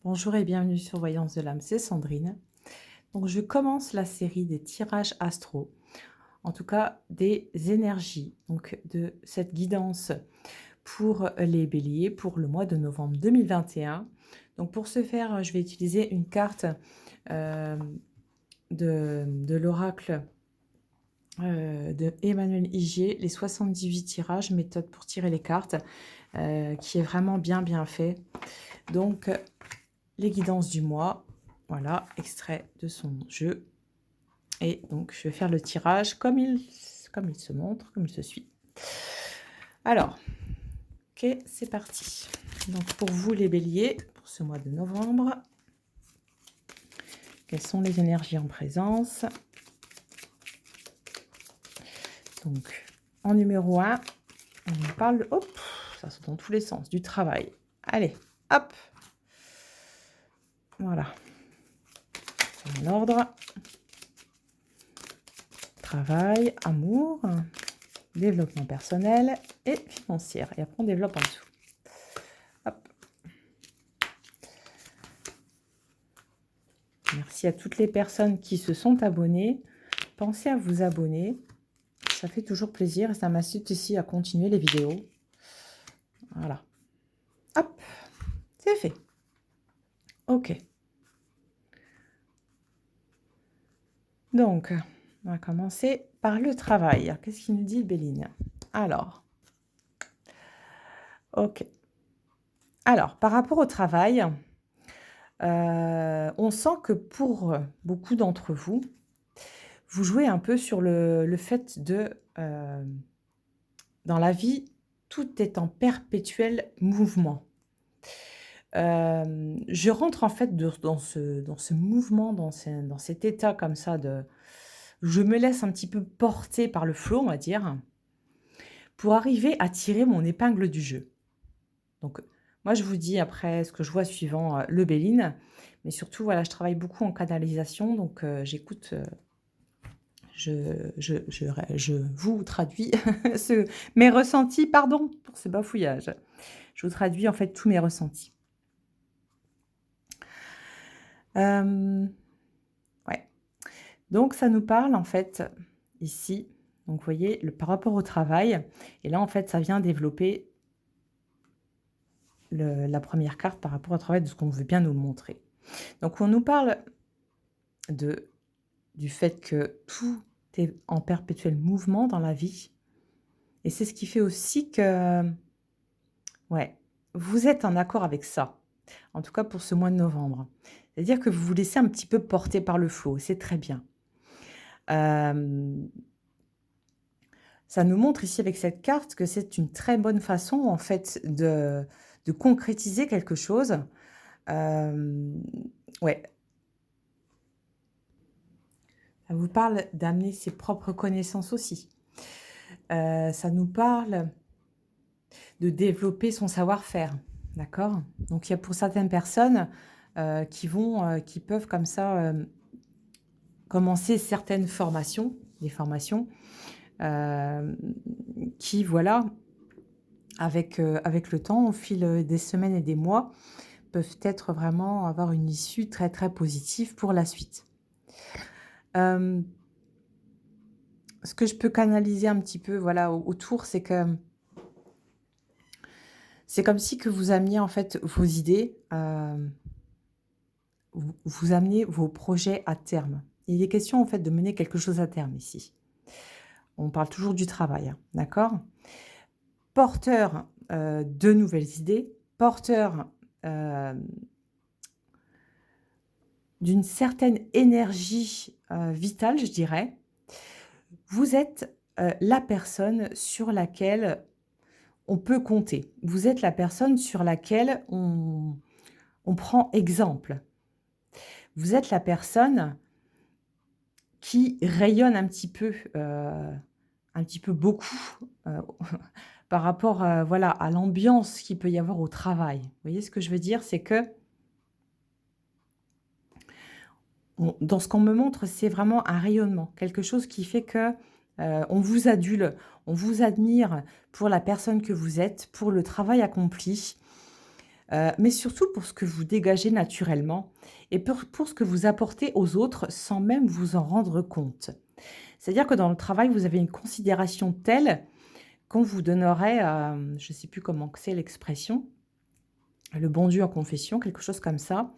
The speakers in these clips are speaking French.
Bonjour et bienvenue sur Voyance de l'âme, c'est Sandrine. Donc je commence la série des tirages astro, en tout cas des énergies, donc de cette guidance pour les béliers pour le mois de novembre 2021. Donc pour ce faire, je vais utiliser une carte euh, de l'oracle de Emmanuel Igier, les 78 tirages, méthode pour tirer les cartes, qui est vraiment bien fait. Donc les guidances du mois, voilà, extrait de son jeu. Et donc, je vais faire le tirage comme il se montre, comme il se suit. Alors, ok, c'est parti. Donc, pour vous les béliers, pour ce mois de novembre, quelles sont les énergies en présence? Donc, en numéro 1, on nous parle, hop, ça saute dans tous les sens, du travail. Allez, hop. Voilà. C'est en ordre. Travail, amour, développement personnel et financier. Et après, on développe en dessous. Hop. Merci à toutes les personnes qui se sont abonnées. Pensez à vous abonner. Ça fait toujours plaisir et ça m'incite aussi à continuer les vidéos. Voilà. Hop. C'est fait. Ok. Donc, on va commencer par le travail. Qu'est-ce qu'il nous dit, Béline? Alors. Ok. Alors, par rapport au travail, on sent que pour beaucoup d'entre vous, vous jouez un peu sur le fait de, dans la vie, tout est en perpétuel mouvement. Je rentre en fait dans ce mouvement, dans cet état comme ça de je me laisse un petit peu porter par le flot, on va dire, pour arriver à tirer mon épingle du jeu. Donc moi, je vous dis après ce que je vois suivant, le Béline, mais surtout, voilà, je travaille beaucoup en canalisation, donc j'écoute, je vous traduis mes ressentis, pardon pour ce bafouillage. Je vous traduis en fait tous mes ressentis. Ouais. Donc ça nous parle en fait ici, donc vous voyez, par rapport au travail, et là en fait ça vient développer la première carte par rapport au travail, de ce qu'on veut bien nous montrer. Donc on nous parle du fait que tout est en perpétuel mouvement dans la vie, et c'est ce qui fait aussi que, ouais, vous êtes en accord avec ça, en tout cas pour ce mois de novembre. C'est-à-dire que vous vous laissez un petit peu porter par le flot, c'est très bien. Ça nous montre ici avec cette carte que c'est une très bonne façon en fait de concrétiser quelque chose. Ouais. Ça vous parle d'amener ses propres connaissances aussi. Ça nous parle de développer son savoir-faire, d'accord? Donc il y a pour certaines personnes qui peuvent comme ça commencer certaines formations, des formations qui, voilà, avec le temps, au fil des semaines et des mois, peuvent être vraiment avoir une issue très, très positive pour la suite. Ce que je peux canaliser un petit peu, voilà, autour, c'est que c'est comme si que vous ameniez, en fait, vos idées, vous amenez vos projets à terme. Il est question, en fait, de mener quelque chose à terme ici. On parle toujours du travail, hein, d'accord? Porteur, de nouvelles idées, porteur, d'une certaine énergie, vitale, je dirais. Vous êtes, la personne sur laquelle on peut compter. Vous êtes la personne sur laquelle on prend exemple. Vous êtes la personne qui rayonne un petit peu beaucoup, par rapport, voilà, à l'ambiance qu'il peut y avoir au travail. Vous voyez ce que je veux dire? C'est que dans ce qu'on me montre, c'est vraiment un rayonnement, quelque chose qui fait que, on vous adule, on vous admire pour la personne que vous êtes, pour le travail accompli. mais surtout pour ce que vous dégagez naturellement et pour ce que vous apportez aux autres sans même vous en rendre compte. C'est-à-dire que dans le travail, vous avez une considération telle qu'on vous donnerait, je ne sais plus comment que c'est l'expression, le bon Dieu en confession, quelque chose comme ça.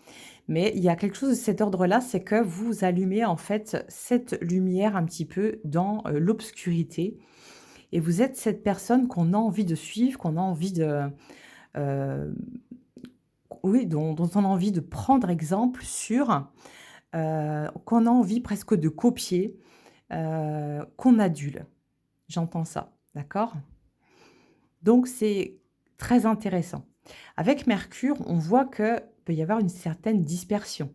Mais il y a quelque chose de cet ordre-là, c'est que vous allumez en fait cette lumière un petit peu dans, l'obscurité et vous êtes cette personne qu'on a envie de suivre, qu'on a envie de, heu, oui, dont on a envie de prendre exemple sur, qu'on a envie presque de copier, qu'on adule. J'entends ça, d'accord? Donc c'est très intéressant. Avec Mercure, on voit que peut y avoir une certaine dispersion.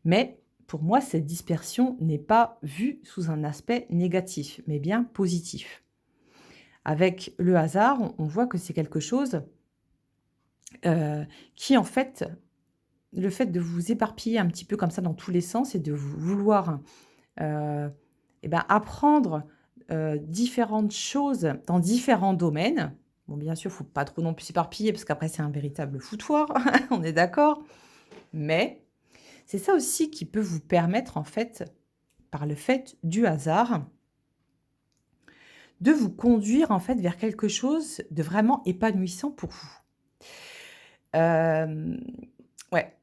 Mais pour moi, cette dispersion n'est pas vue sous un aspect négatif, mais bien positif. Avec le hasard, on voit que c'est quelque chose, qui en fait le fait de vous éparpiller un petit peu comme ça dans tous les sens et de vouloir, heu et ben, apprendre, différentes choses dans différents domaines. Bon, bien sûr, il faut pas trop non plus s'éparpiller parce qu'après c'est un véritable foutoir, on est d'accord? Mais c'est ça aussi qui peut vous permettre en fait, par le fait du hasard, de vous conduire en fait vers quelque chose de vraiment épanouissant pour vous. Hem, ouais,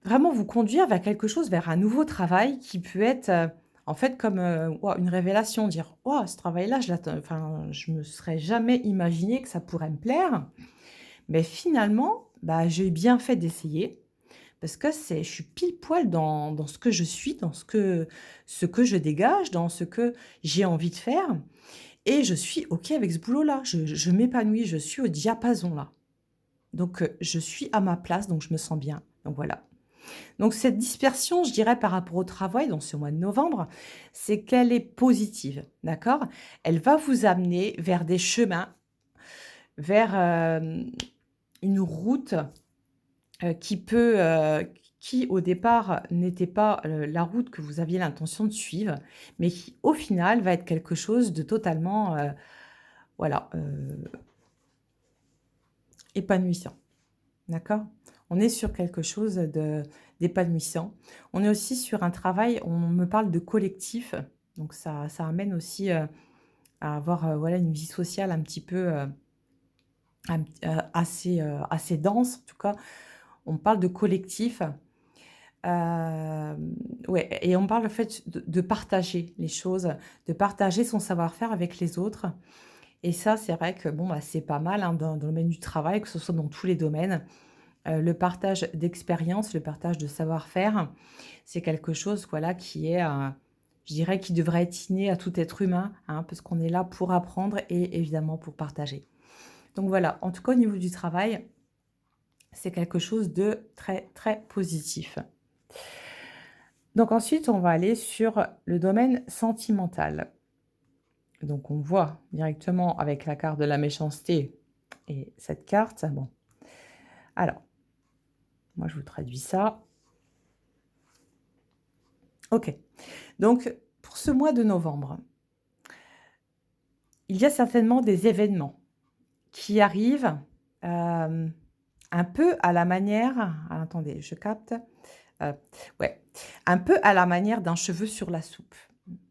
vraiment vous conduire vers quelque chose, vers un nouveau travail qui peut être, en fait comme, waouh, une révélation, dire: «Waouh, ce travail-là, je me serais jamais imaginé que ça pourrait me plaire, mais finalement, bah, j'ai bien fait d'essayer parce que je suis pile poil dans ce que je suis, dans ce que je dégage, dans ce que j'ai envie de faire et je suis OK avec ce boulot-là. Je m'épanouis, je suis au diapason là. Donc je suis à ma place, donc je me sens bien». Donc voilà. Donc cette dispersion, je dirais par rapport au travail dans ce mois de novembre, c'est qu'elle est positive, d'accord? Elle va vous amener vers des chemins, vers, une route, qui au départ n'était pas, la route que vous aviez l'intention de suivre, mais qui au final va être quelque chose de totalement, voilà, épanouissant. D'accord? On est sur quelque chose d'épanouissant. On est aussi sur un travail, on me parle de collectif, donc ça amène aussi, à avoir, voilà, une vie sociale un petit peu, assez dense. En tout cas, on parle de collectif, ouais, et on parle, en fait, de partager les choses, de partager son savoir-faire avec les autres et ça, c'est vrai que, bon, bah, c'est pas mal, hein, dans le domaine du travail, que ce soit dans tous les domaines. Le partage d'expérience, le partage de savoir-faire, c'est quelque chose, voilà, qui est, je dirais, qui devrait être inné à tout être humain, hein, parce qu'on est là pour apprendre et évidemment pour partager. Donc voilà, en tout cas au niveau du travail, c'est quelque chose de très, très positif. Donc ensuite, on va aller sur le domaine sentimental. Donc on voit directement avec la carte de la méchanceté et cette carte, bon, alors, moi je vous traduis ça. OK. Donc, pour ce mois de novembre, il y a certainement des événements qui arrivent, hem, un peu à la manière attendez, je capte, heu, ouais, un peu à la manière d'un cheveu sur la soupe.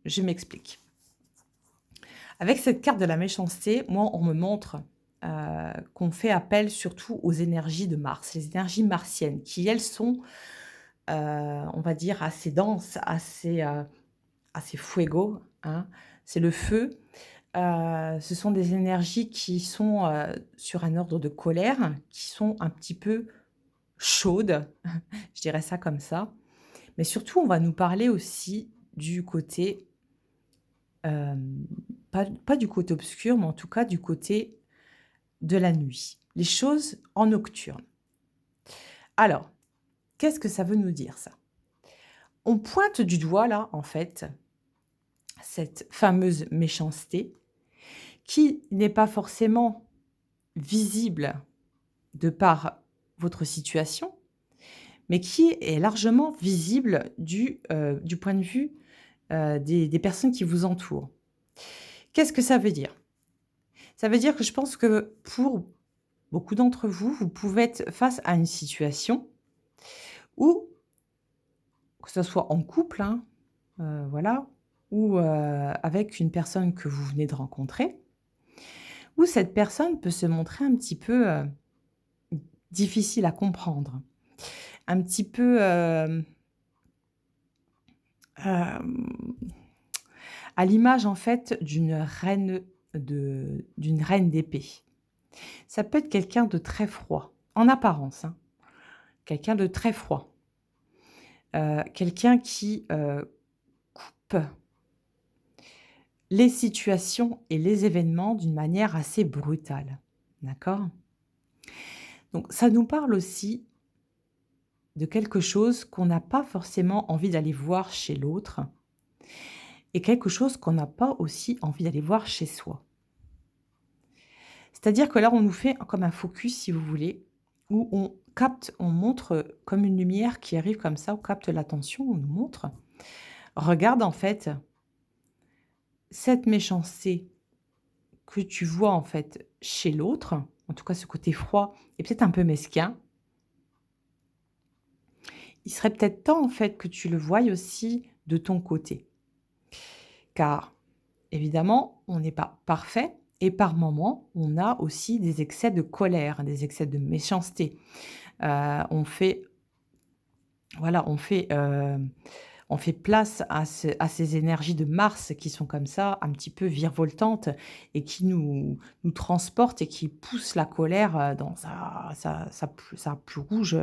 Je m'explique. Avec cette carte de la méchanceté, moi, on me montre, qu'on fait appel surtout aux énergies de Mars, les énergies martiennes qui, elles, sont, on va dire assez denses, assez fuego, hein. C'est le feu. Ce sont des énergies qui sont, sur un ordre de colère, qui sont un petit peu chaudes, je dirais ça comme ça. Mais surtout, on va nous parler aussi du côté, hem, pas du côté obscur, mais en tout cas du côté de la nuit. Les choses en nocturne. Alors, qu'est-ce que ça veut nous dire ça? On pointe du doigt là, en fait, cette fameuse méchanceté qui n'est pas forcément visible de par votre situation, mais qui est largement visible du point de vue, des personnes qui vous entourent. Qu'est-ce que ça veut dire? Ça veut dire que je pense que pour beaucoup d'entre vous, vous pouvez être face à une situation où, que ce soit en couple, hein, voilà, ou avec une personne que vous venez de rencontrer, où cette personne peut se montrer un petit peu, difficile à comprendre, un petit peu, hem, à l'image, en fait, d'une reine d'épée. Ça peut être quelqu'un de très froid, en apparence, hein, quelqu'un de très froid, quelqu'un qui, coupe les situations et les événements d'une manière assez brutale. D'accord? Donc ça nous parle aussi de quelque chose qu'on n'a pas forcément envie d'aller voir chez l'autre et quelque chose qu'on n'a pas aussi envie d'aller voir chez soi. C'est-à-dire que là, on nous fait comme un focus, si vous voulez, où on capte, on montre comme une lumière qui arrive comme ça, on capte l'attention, on nous montre. Regarde en fait cette méchanceté que tu vois en fait chez l'autre, en tout cas ce côté froid et peut-être un peu mesquin. Il serait peut-être temps en fait que tu le voyes aussi de ton côté. Car évidemment, on n'est pas parfait et par moments, on a aussi des excès de colère, des excès de méchanceté. On fait voilà, on fait place à ces énergies de Mars qui sont comme ça, un petit peu virevoltantes et qui nous transportent et qui poussent la colère, dans sa plus rouge,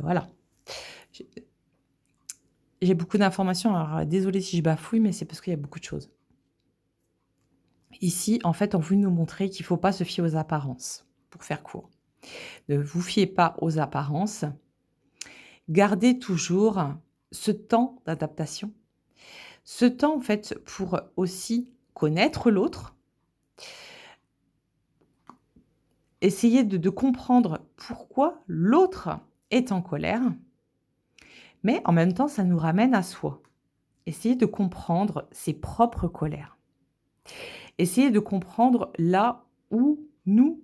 voilà. J'ai j'ai beaucoup d'informations, alors, désolée si je bafouille, mais c'est parce qu'il y a beaucoup de choses. Ici, en fait, on veut nous montrer qu'il ne faut pas se fier aux apparences, pour faire court. Ne vous fiez pas aux apparences. Gardez toujours ce temps d'adaptation, ce temps, en fait, pour aussi connaître l'autre, essayer de comprendre pourquoi l'autre est en colère, mais en même temps, ça nous ramène à soi. Essayer de comprendre ses propres colères. Essayer de comprendre là où nous,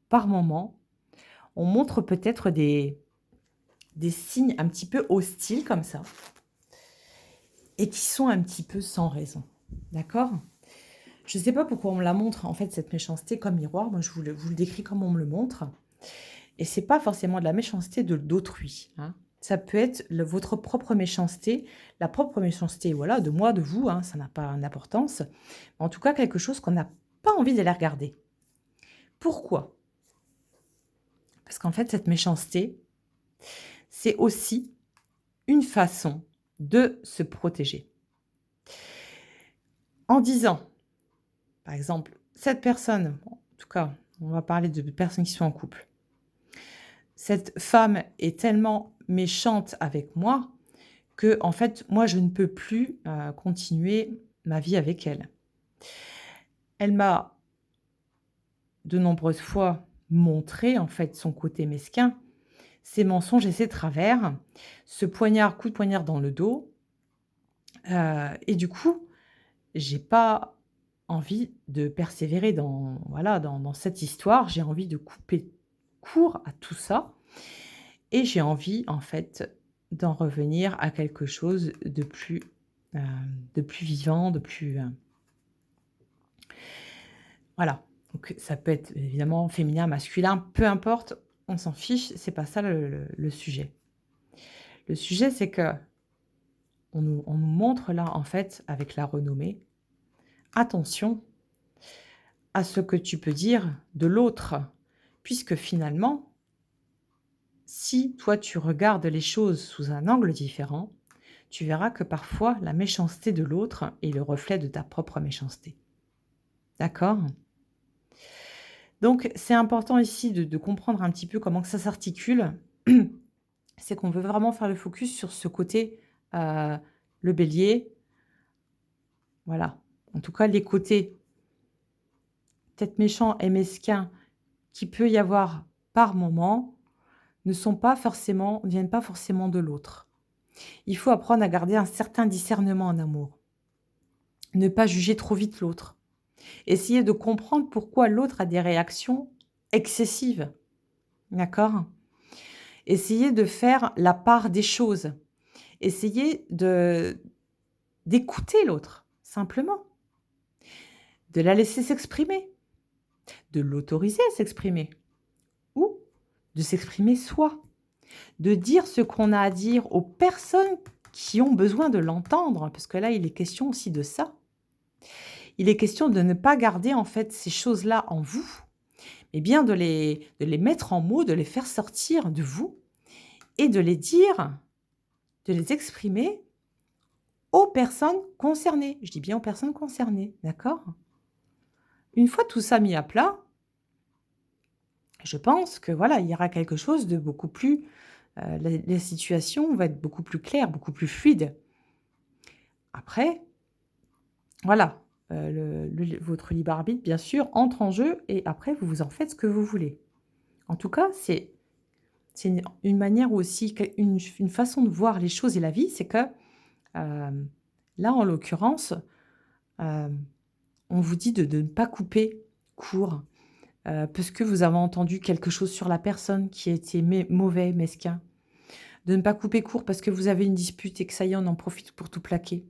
par moment, on montre peut-être des signes un petit peu hostiles comme ça et qui sont un petit peu sans raison. D'accord? Je ne sais pas pourquoi on me la montre, en fait, cette méchanceté comme miroir. Moi, je vous le décris comme on me le montre. Et c'est pas forcément de la méchanceté d'autrui, hein. Ça peut être votre propre méchanceté, la propre méchanceté, voilà, de moi, de vous, hein, ça n'a pas d'importance. En tout cas, quelque chose qu'on n'a pas envie d'aller regarder. Pourquoi? Parce qu'en fait, cette méchanceté, c'est aussi une façon de se protéger. En disant, par exemple, cette personne, en tout cas, on va parler de personnes qui sont en couple. Cette femme est tellement méchante avec moi que, en fait, moi, je ne peux plus, continuer ma vie avec elle. Elle m'a de nombreuses fois montré, en fait, son côté mesquin, ses mensonges et ses travers, ce coup de poignard dans le dos, et du coup, j'ai pas envie de persévérer dans voilà, dans cette histoire. J'ai envie de couper court à tout ça et j'ai envie, en fait, d'en revenir à quelque chose de plus vivant, de plus, voilà. Donc ça peut être évidemment féminin, masculin, peu importe, on s'en fiche, c'est pas ça le sujet. Le sujet, c'est qu'on on nous montre là, en fait, avec la renommée, attention à ce que tu peux dire de l'autre, puisque finalement, si toi tu regardes les choses sous un angle différent, tu verras que parfois la méchanceté de l'autre est le reflet de ta propre méchanceté. D'accord? Donc c'est important ici de comprendre un petit peu comment que ça s'articule. C'est qu'on veut vraiment faire le focus sur ce côté, le bélier, voilà. En tout cas, les côtés peut-être méchants et mesquins qu'il peut y avoir par moment, ne viennent pas forcément de l'autre. Il faut apprendre à garder un certain discernement en amour. Ne pas juger trop vite l'autre. Essayer de comprendre pourquoi l'autre a des réactions excessive, d'accord? Essayez de faire la part des choses. Essayez d'écouter l'autre, simplement, de la laisser s'exprimer, de l'autoriser à s'exprimer ou de s'exprimer soi, de dire ce qu'on a à dire aux personnes qui ont besoin de l'entendre, parce que là, il est question aussi de ça. Il est question de ne pas garder, en fait, ces choses-là en vous, mais bien de les mettre en mots, de les faire sortir de vous et de les dire, de les exprimer aux personnes concernées. Je dis bien aux personnes concernées, d'accord? Une fois tout ça mis à plat, je pense que voilà, il y aura quelque chose de beaucoup plus, la situation va être beaucoup plus claire, beaucoup plus fluide. Après, voilà, votre libre arbitre, bien sûr, entre en jeu et après vous en faites ce que vous voulez. En tout cas, c'est une manière aussi que une façon de voir les choses et la vie, c'est que, hem, là, en l'occurrence, hem, on vous dit de ne pas couper court, parce que vous avez entendu quelque chose sur la personne qui a été mauvais, mesquin. De ne pas couper court parce que vous avez une dispute et que ça y est, on en profite pour tout plaquer.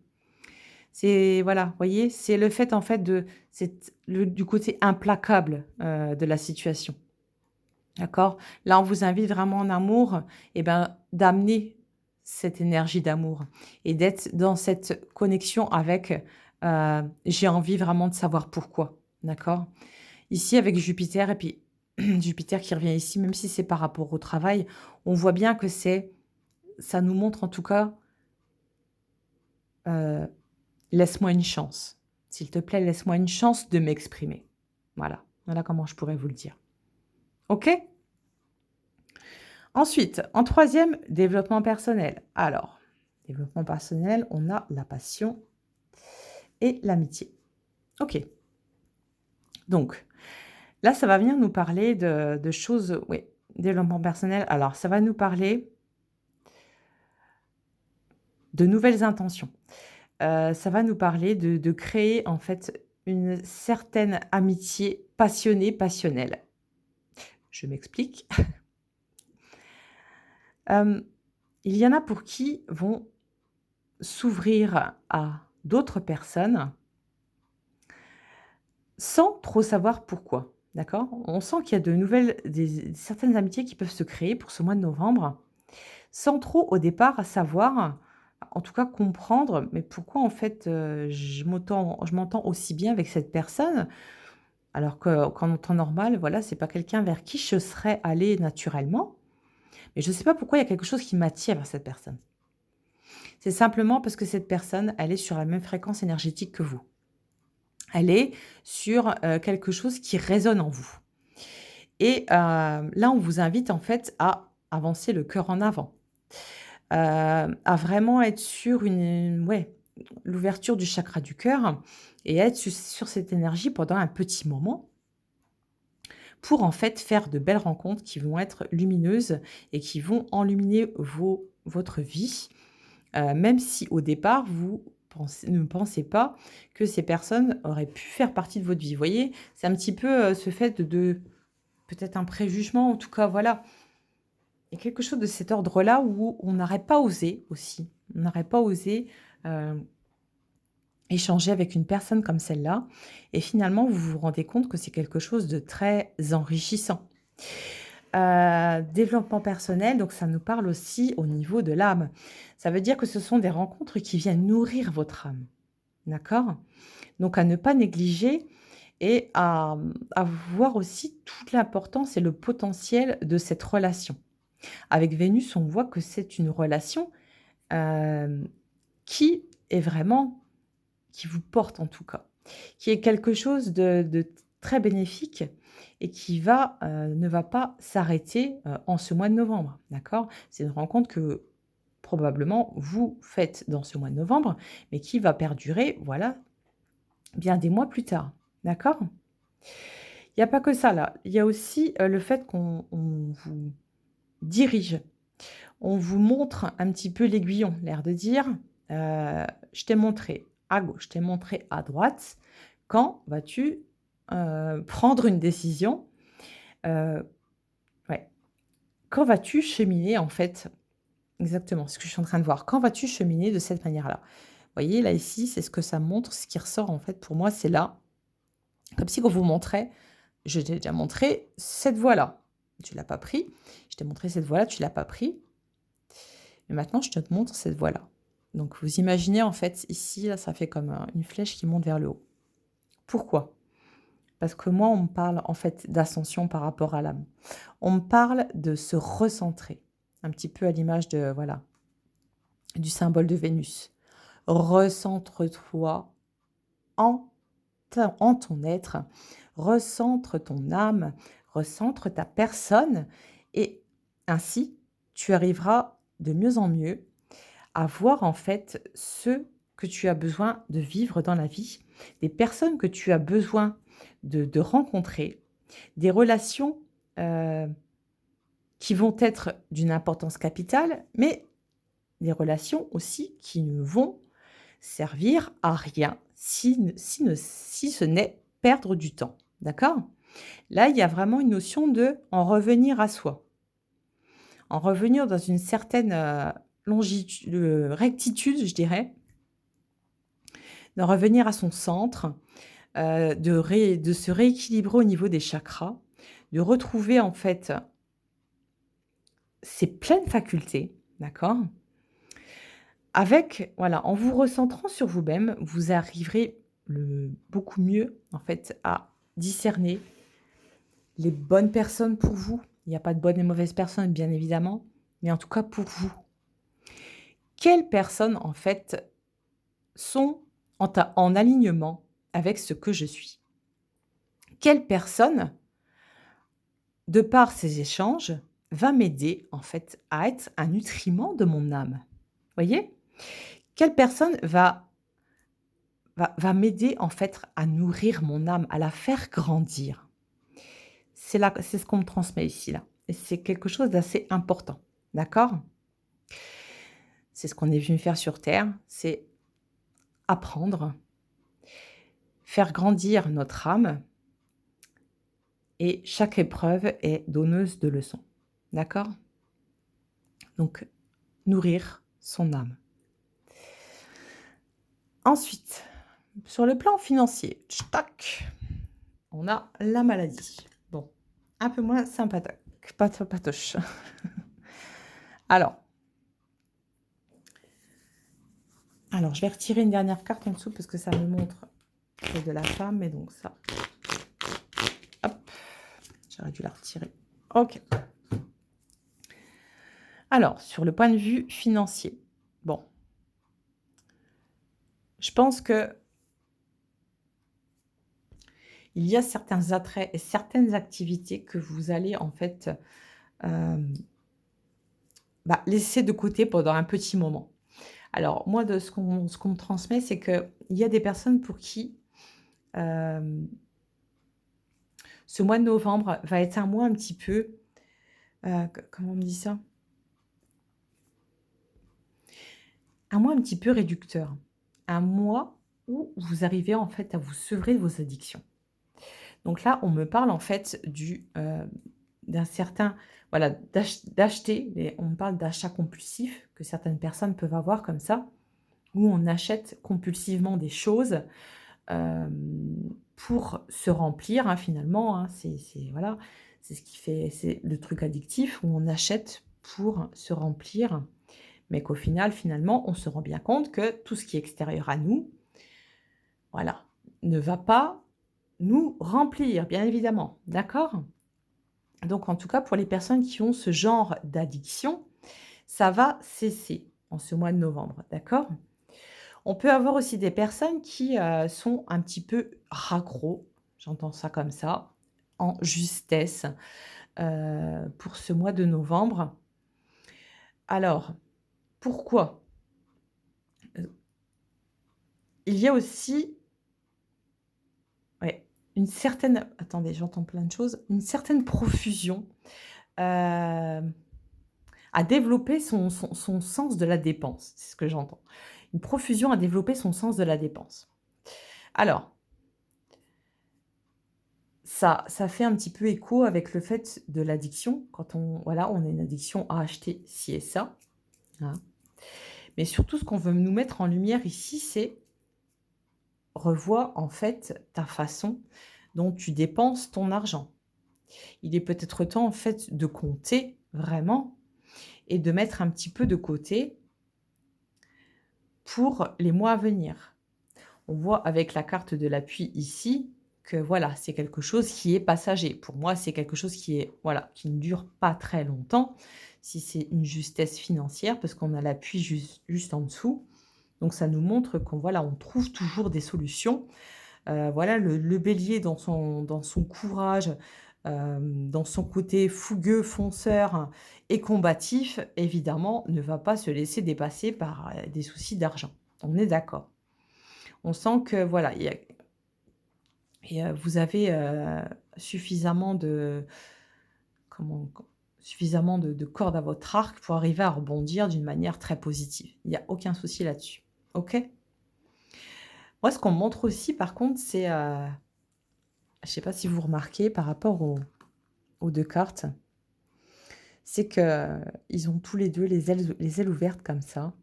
C'est voilà, vous voyez? C'est le fait, en fait, du côté implacable, de la situation. D'accord? Là, on vous invite vraiment en amour et ben, d'amener cette énergie d'amour et d'être dans cette connexion avec, «J'ai envie vraiment de savoir pourquoi». D'accord? Ici, avec Jupiter et puis Jupiter qui revient ici, même si c'est par rapport au travail, on voit bien que ça nous montre en tout cas, heu, laisse-moi une chance. S'il te plaît, laisse-moi une chance de m'exprimer. Voilà, voilà comment je pourrais vous le dire. OK? Ensuite, en troisième, développement personnel. Alors, développement personnel, on a la passion et l'amitié. OK. Donc, là, ça va venir nous parler de choses, oui, développement personnel. Alors, ça va nous parler de nouvelles intentions. Ça va nous parler de créer, en fait, une certaine amitié passionnée, passionnelle. Je m'explique. Hem, il y en a pour qui vont s'ouvrir à d'autres personnes sans trop savoir pourquoi, d'accord? On sent qu'il y a certaines amitiés qui peuvent se créer pour ce mois de novembre, sans trop au départ savoir, en tout cas comprendre, mais pourquoi en fait, je m'entends aussi bien avec cette personne, alors qu'en temps normal, voilà, c'est pas quelqu'un vers qui je serais allée naturellement, mais je ne sais pas pourquoi il y a quelque chose qui m'attire vers cette personne. C'est simplement parce que cette personne, elle est sur la même fréquence énergétique que vous. Elle est sur, quelque chose qui résonne en vous et là, on vous invite en fait à avancer le cœur en avant, à vraiment être sur ouais, l'ouverture du chakra du cœur et être sur cette énergie pendant un petit moment pour en fait faire de belles rencontres qui vont être lumineuses et qui vont enluminer votre vie. Même si au départ, vous ne pensez pas que ces personnes auraient pu faire partie de votre vie. Vous voyez? C'est un petit peu, ce fait de peut-être un préjugement, en tout cas, voilà. Il y a quelque chose de cet ordre-là où on n'aurait pas osé aussi. On n'aurait pas osé, heu, échanger avec une personne comme celle-là et finalement, vous vous rendez compte que c'est quelque chose de très enrichissant. Développement personnel, donc ça nous parle aussi au niveau de l'âme. Ça veut dire que ce sont des rencontres qui viennent nourrir votre âme, d'accord? Donc à ne pas négliger et à voir aussi toute l'importance et le potentiel de cette relation. Avec Vénus, on voit que c'est une relation, hem, qui est vraiment qui vous porte en tout cas, qui est quelque chose de très bénéfique et qui ne va pas s'arrêter, en ce mois de novembre, d'accord? C'est une rencontre que probablement vous faites dans ce mois de novembre, mais qui va perdurer, voilà, bien des mois plus tard, d'accord? Il y a pas que ça là, il y a aussi, le fait qu'on vous dirige, on vous montre un petit peu l'aiguillon, l'air de dire, «Je t'ai montré à gauche, je t'ai montré à droite, quand vas-tu, prendre une décision?» Heu, ouais. Quand vas-tu cheminer en fait exactement, ce que je suis en train de voir. Quand vas-tu cheminer de cette manière-là? Vous voyez là ici, c'est ce que ça montre, ce qui ressort en fait pour moi, c'est là, comme si qu'on vous montrait je t'ai déjà montré cette voie-là. Tu l'as pas pris. Je t'ai montré cette voie-là, tu l'as pas pris. Et maintenant, je te montre cette voie-là. Donc, vous imaginez, en fait, ici, là, ça fait comme une flèche qui monte vers le haut. Pourquoi? Parce que moi, on me parle, en fait, d'ascension par rapport à l'âme. On me parle de se recentrer. Un petit peu à l'image de, voilà, du symbole de Vénus. Recentre-toi en, en ton être. Recentre ton âme. Recentre ta personne. Et ainsi, tu arriveras de mieux en mieux à voir en fait ce que tu as besoin de vivre dans la vie, des personnes que tu as besoin de rencontrer, des relations qui vont être d'une importance capitale, mais des relations aussi qui ne vont servir à rien si ce n'est perdre du temps. D'accord? Là, il y a vraiment une notion de en revenir à soi, en revenir dans une certaine rectitude, je dirais, de revenir à son centre, de se rééquilibrer au niveau des chakras, de retrouver en fait ses pleines facultés, d'accord? Avec voilà, en vous recentrant sur vous-même, vous arriverez beaucoup mieux en fait à discerner les bonnes personnes pour vous. Il n'y a pas de bonnes et mauvaises personnes bien évidemment, mais en tout cas pour vous. Quelles personnes en fait sont en alignement avec ce que je suis? Quelle personne, de par ces échanges, va m'aider en fait à être un nutriment de mon âme. Voyez? Quelle personne va m'aider en fait à nourrir mon âme, à la faire grandir? C'est ce qu'on me transmet ici là et c'est quelque chose d'assez important, d'accord? C'est ce qu'on est venu faire sur terre, c'est apprendre, faire grandir notre âme et chaque épreuve est donneuse de leçons, d'accord? Donc nourrir son âme. Ensuite, sur le plan financier, tchac, on a la maladie. Bon, un peu moins sympathique, patoche. Alors, je vais retirer une dernière carte en dessous parce que ça me montre celle de la femme, et donc ça, hop, j'aurais dû la retirer. Ok. Alors, sur le point de vue financier, bon, je pense que il y a certains attraits et certaines activités que vous allez en fait laisser de côté pendant un petit moment. Alors moi, de ce qu'on me transmet, c'est qu'il y a des personnes pour qui, hem, ce mois de novembre va être un mois un petit peu, comment on me dit ça? Un mois un petit peu réducteur. Un mois où vous arrivez en fait à vous sevrer de vos addictions. Donc là, on me parle en fait d'un certain voilà, d'acheter, et on me parle d'achat compulsif que certaines personnes peuvent avoir comme ça, où on achète compulsivement des choses, pour se remplir, hein, finalement, hein. Voilà, c'est ce qui fait c'est le truc addictif où on achète pour se remplir, mais qu'au final, finalement, on se rend bien compte que tout ce qui est extérieur à nous, voilà, ne va pas nous remplir, bien évidemment, d'accord? Donc en tout cas, pour les personnes qui ont ce genre d'addiction, ça va cesser en ce mois de novembre, d'accord? On peut avoir aussi des personnes qui, sont un petit peu raccros, j'entends ça comme ça, en justesse, pour ce mois de novembre. Alors, pourquoi? Heu, il y a aussi, ouais, une certaine attendez, j'entends plein de choses, une certaine profusion, hem, à développer son sens de la dépense, c'est ce que j'entends. Une profusion à développer son sens de la dépense. Alors ça fait un petit peu écho avec le fait de l'addiction, quand voilà, on a une addiction à acheter ci et ça, hein. Mais surtout, ce qu'on veut nous mettre en lumière ici, c'est revois en fait ta façon dont tu dépenses ton argent. Il est peut-être temps en fait de compter vraiment et de mettre un petit peu de côté pour les mois à venir. On voit avec la carte de l'appui ici que voilà, c'est quelque chose qui est passager. Pour moi, c'est quelque chose qui est voilà, qui ne dure pas très longtemps. Si c'est une justesse financière, parce qu'on a l'appui juste en dessous. Donc ça nous montre qu'on voilà, on trouve toujours des solutions. Voilà, le bélier dans son courage, dans son côté fougueux, fonceur et combatif, évidemment, ne va pas se laisser dépasser par, des soucis d'argent. On est d'accord? On sent que voilà, il y a vous avez, suffisamment de comment suffisamment de cordes à votre arc pour arriver à rebondir d'une manière très positive. Il y a aucun souci là-dessus. OK? Moi, ce qu'on me montre aussi par contre, c'est, je ne sais pas si vous remarquez par rapport aux 2 cartes, c'est qu'ils ont tous les 2 les ailes ouvertes comme ça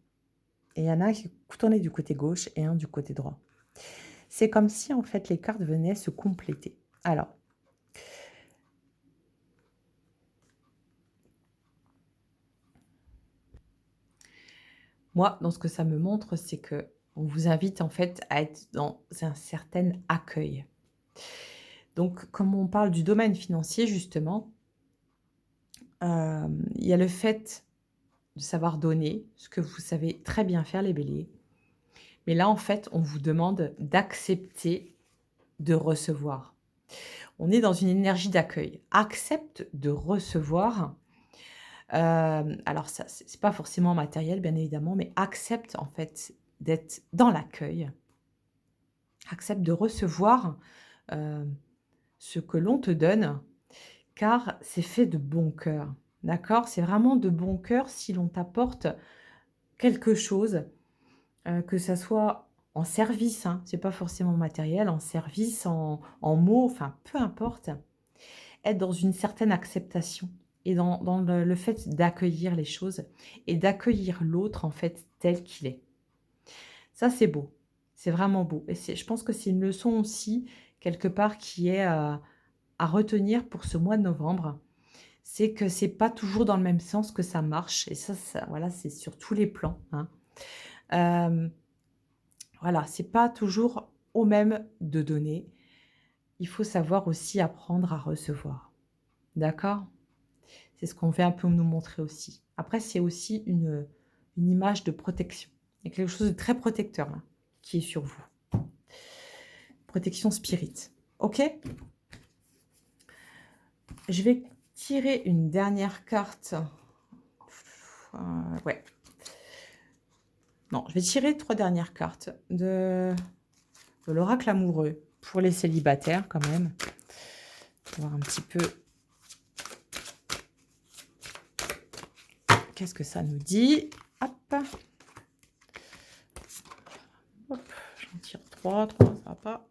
et il y en a un qui est tourné du côté gauche et un du côté droit. C'est comme si en fait les cartes venaient se compléter. Alors, moi, dans ce que ça me montre, c'est que on vous invite en fait à être dans un certain accueil. Donc, comme on parle du domaine financier justement, il y a le fait de savoir donner, ce que vous savez très bien faire les béliers. Mais là, en fait, on vous demande d'accepter de recevoir. On est dans une énergie d'accueil. Accepte de recevoir. Alors ça, c'est pas forcément matériel, bien évidemment, mais accepte en fait d'être dans l'accueil. Accepte de recevoir, heu, ce que l'on te donne, car c'est fait de bon cœur. D'accord? C'est vraiment de bon cœur si l'on t'apporte quelque chose, que ça soit en service, hein, c'est pas forcément matériel, en service, en mots, enfin peu importe. Être dans une certaine acceptation et dans le fait d'accueillir les choses et d'accueillir l'autre en fait tel qu'il est. Ça, c'est beau. C'est vraiment beau et je pense que c'est une leçon aussi quelque part qui est, à retenir pour ce mois de novembre. C'est que c'est pas toujours dans le même sens que ça marche et ça voilà, c'est sur tous les plans, hein. Hem, voilà, c'est pas toujours au même de donner. Il faut savoir aussi apprendre à recevoir. D'accord? C'est ce qu'on veut un peu nous montrer aussi. Après, c'est aussi une image de protection. Il y a quelque chose de très protecteur là, qui est sur vous. Protection spirit. OK? Je vais tirer une dernière carte. Ouais. Non, je vais tirer 3 dernières cartes de l'oracle amoureux pour les célibataires quand même. Voir un petit peu qu'est-ce que ça nous dit. Hop. Hop, j'en tire 3, ça va pas.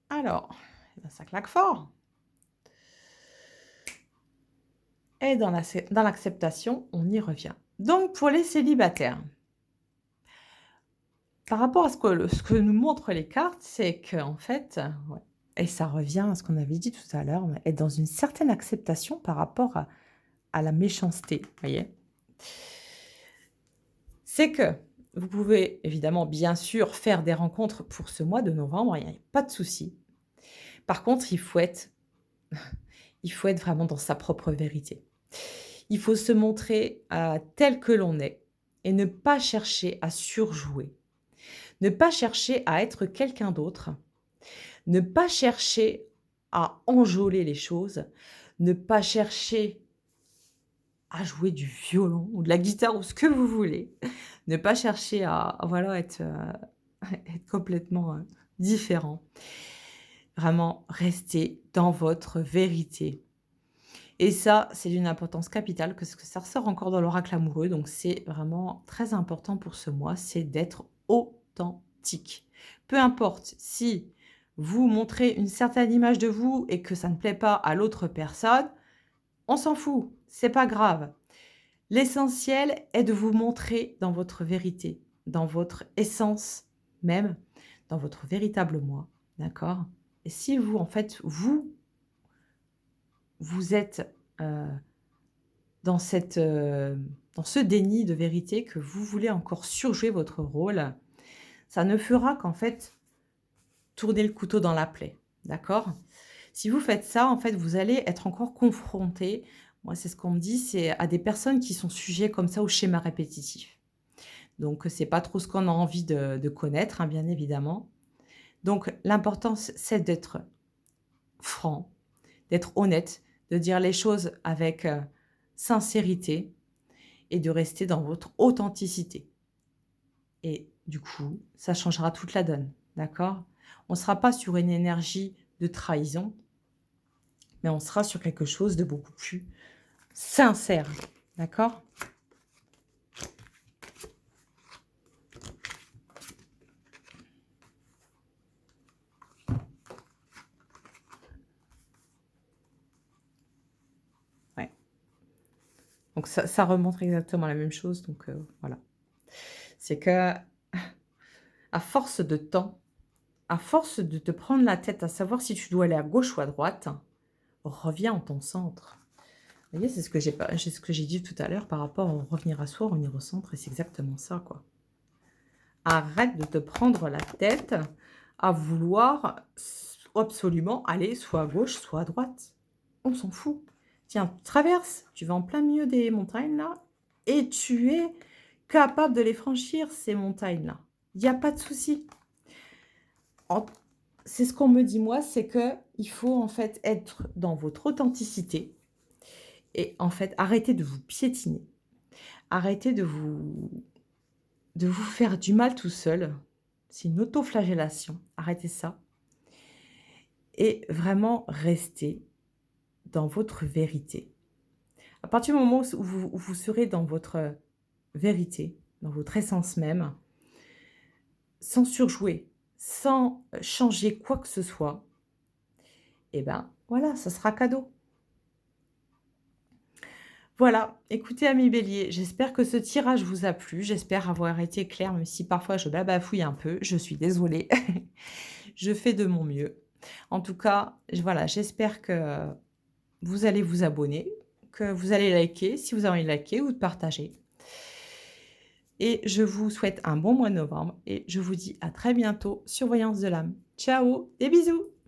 Alors, eh ben, ça claque fort. Et dans l'acceptation, on y revient. Donc pour les célibataires, par rapport à ce que nous montrent les cartes, c'est qu'en fait, ouais, et ça revient à ce qu'on avait dit tout à l'heure, être dans une certaine acceptation par rapport à la méchanceté, vous voyez? C'est que vous pouvez évidemment, bien sûr, faire des rencontres pour ce mois de novembre, il y a pas de souci. Par contre, il faut être vraiment dans sa propre vérité. Il faut se montrer, tel que l'on est et ne pas chercher à surjouer. Ne pas chercher à être quelqu'un d'autre. Ne pas chercher à enjôler les choses. Ne pas chercher à jouer du violon ou de la guitare ou ce que vous voulez. Ne pas chercher à voilà être, être complètement, différent. Vraiment rester dans votre vérité. Et ça, c'est d'une importance capitale parce que ça ressort encore dans l'oracle amoureux, donc c'est vraiment très important pour ce mois, c'est d'être authentique. Peu importe si vous montrez une certaine image de vous et que ça ne plaît pas à l'autre personne, on s'en fout, c'est pas grave. L'essentiel est de vous montrer dans votre vérité, dans votre essence même, dans votre véritable moi, d'accord? Et si vous, en fait, vous êtes, dans dans ce déni de vérité que vous voulez encore surjouer votre rôle, ça ne fera qu'en fait, tourner le couteau dans la plaie, d'accord? Si vous faites ça, en fait, vous allez être encore confronté, moi c'est ce qu'on me dit, c'est à des personnes qui sont sujets comme ça au schéma répétitif. Donc c'est pas trop ce qu'on a envie de connaître, hein, bien évidemment. Donc l'important c'est d'être franc, d'être honnête, de dire les choses avec, sincérité et de rester dans votre authenticité. Et du coup, ça changera toute la donne, d'accord? On ne sera pas sur une énergie de trahison, mais on sera sur quelque chose de beaucoup plus sincère, d'accord? Ouais. Donc ça remontre exactement la même chose, donc voilà. C'est que à force de temps, à force de te prendre la tête à savoir si tu dois aller à gauche ou à droite, reviens en ton centre. Vous voyez, c'est ce que j'ai dit tout à l'heure par rapport à revenir à soi, revenir au centre et c'est exactement ça, quoi. Arrête de te prendre la tête à vouloir absolument aller soit à gauche, soit à droite. On s'en fout. Tiens, traverse, tu vas en plein milieu des montagnes là et tu es capable de les franchir, ces montagnes-là. Il y a pas de souci. En c'est ce qu'on me dit moi, c'est que il faut en fait être dans votre authenticité et en fait arrêter de vous piétiner. Arrêtez de vous faire du mal tout seul. C'est une autoflagellation. Arrêtez ça et vraiment restez dans votre vérité. À partir du moment où vous serez dans votre vérité, dans votre essence même, sans surjouer, sans changer quoi que ce soit, et ben, voilà, ça sera cadeau. Voilà, écoutez amis béliers, j'espère que ce tirage vous a plu, j'espère avoir été claire, même si parfois je babafouille un peu, je suis désolée. Je fais de mon mieux. En tout cas, voilà, j'espère que vous allez vous abonner, que vous allez liker si vous avez envie de liker ou de partager. Et je vous souhaite un bon mois de novembre et je vous dis à très bientôt sur Voyance de l'âme. Ciao, des bisous!